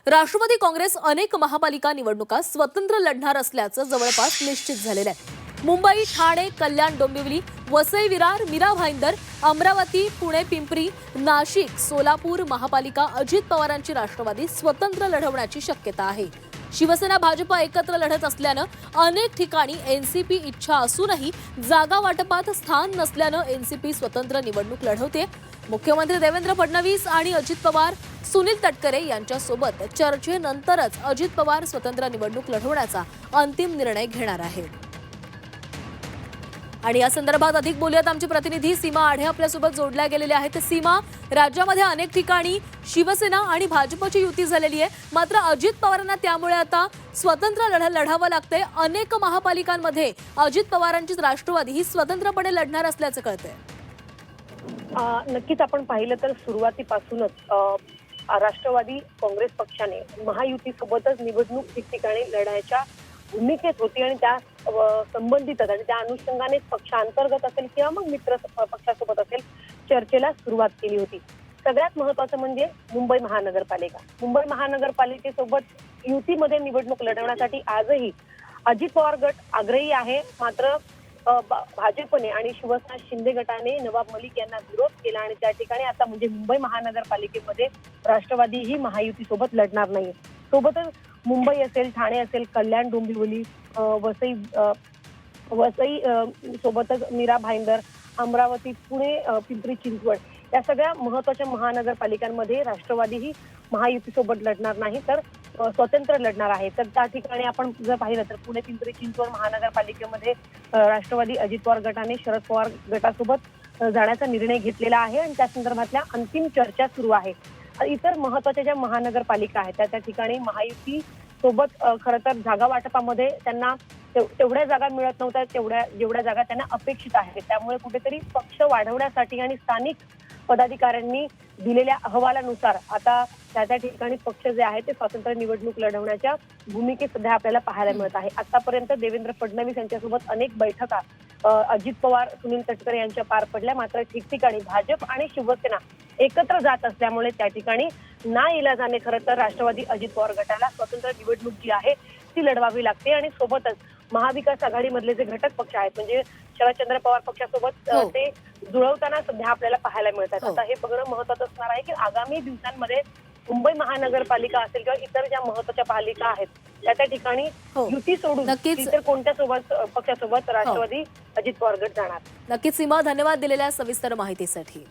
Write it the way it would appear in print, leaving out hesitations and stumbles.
राष्ट्रवादी काँग्रेस अनेक महापालिका निवडणुका स्वतंत्र लढणार असल्याचं जवळपास निश्चित झालेलं आहे। मुंबई, ठाणे, कल्याण, डोंबिवली, वसई विरार, मीरा भाईंदर, अमरावती, पुणे, पिंपरी, नाशिक, सोलापूर महापालिका अजित पवारांची राष्ट्रवादी स्वतंत्र लढवण्याची शक्यता आहे। शिवसेना भाजप एकत्र लढत असल्यानं अनेक ठिकाणी एनसीपी इच्छा असूनही जागा वाटपात स्थान नसल्यानं एनसीपी स्वतंत्र निवडणूक लढवते। मुख्यमंत्री देवेंद्र फडणवीस आणि अजित पवार, सुनील तटकरे यांच्यासोबत चर्चेनंतरच अजित पवार स्वतंत्र निवडणूक लढवण्याचा अंतिम निर्णय घेणार आहेत। आणि या संदर्भात अधिक बोलूयात आमचे प्रतिनिधी सीमा आढे आपल्यासोबत जोडल्या गेलेले आहेत। सीमा, राज्यामध्ये अनेक ठिकाणी शिवसेना आणि भाजपची युती झालेली आहे, मात्र अजित पवारांना त्यामुळे आता स्वतंत्र लढावं लागतंय। अनेक महापालिकांमध्ये अजित पवारांचीच राष्ट्रवादी ही स्वतंत्रपणे लढणार असल्याचं कळतंय। नक्कीच आपण पाहिलं तर सुरुवातीपासूनच राष्ट्रवादी काँग्रेस पक्षाने महायुतीसोबतच निवडणूक ठिकठिकाणी लढायच्या भूमिकेत होती आणि त्या संबंधितच आणि त्या अनुषंगाने पक्षांतर्गत असेल किंवा मग मित्र पक्षासोबत असेल चर्चेला सुरुवात केली होती। सगळ्यात महत्त्वाचं म्हणजे मुंबई महानगरपालिकेसोबत युतीमध्ये निवडणूक लढवण्यासाठी आजही अजित पवार गट आग्रही आहे, मात्र भाजपने आणि शिवसेना शिंदे गटाने नवाब मलिक यांना विरोध केला आणि त्या ठिकाणी आता म्हणजे मुंबई महानगरपालिकेमध्ये राष्ट्रवादी ही महायुतीसोबत लढणार नाही। सोबतच मुंबई असेल, ठाणे असेल, कल्याण, डोंबिवली, वसई सोबतच मीरा भाईंदर, अमरावती, पुणे, पिंपरी चिंचवड या सगळ्या महत्त्वाच्या महानगरपालिकांमध्ये राष्ट्रवादी ही महायुतीसोबत लढणार नाही तर स्वतंत्र लढणार आहे। तर त्या ठिकाणी आपण जर पाहिलं तर पुणे, पिंपरी चिंचवड महानगरपालिकेमध्ये राष्ट्रवादी अजित पवार गटाने शरद पवार गटासोबत जाण्याचा निर्णय घेतलेला आहे आणि त्या संदर्भातल्या अंतिम चर्चा सुरू आहे। इतर महत्त्वाच्या ज्या महानगरपालिका आहेत त्या ठिकाणी महायुती सोबत खरं तर जागा वाटपामध्ये त्यांना तेवढ्या जागा मिळत नव्हत्या जेवढ्या जागा त्यांना अपेक्षित आहेत। त्यामुळे कुठेतरी पक्ष वाढवण्यासाठी आणि स्थानिक पदाधिकाऱ्यांनी दिलेल्या अहवालानुसार आता त्या ठिकाणी पक्ष जे आहे ते स्वतंत्र निवडणूक लढवण्याच्या भूमिकेत सध्या आपल्याला पाहायला मिळत आहे। आतापर्यंत देवेंद्र फडणवीस यांच्यासोबत अनेक बैठका अजित पवार, सुनील तटकरे यांच्या पार पडल्या, मात्र ठिकठिकाणी भाजप आणि शिवसेना एकत्र जात असल्यामुळे त्या ठिकाणी नाइलाजाने खरं तर राष्ट्रवादी अजित पवार गटाला स्वतंत्र निवडणूक जी आहे ती लढवावी लागते आणि सोबतच महाविकास आघाडीमधले जे घटक पक्ष आहेत म्हणजे शरदचंद्र पवार पक्षासोबत ते जुळवताना सध्या आपल्याला पाहायला मिळतात। आता हे बघणं महत्त्वाचं असणार आहे की आगामी दिवसांमध्ये मुंबई महानगरपालिका असेल किंवा इतर ज्या महत्त्वाच्या पालिका आहेत त्या ठिकाणी युती सोडून इतर कोणत्या पक्षासोबत राष्ट्रवादी अजित पवार गट जाणार। नक्कीच सीमा, धन्यवाद दिलेल्या सविस्तर माहितीसाठी।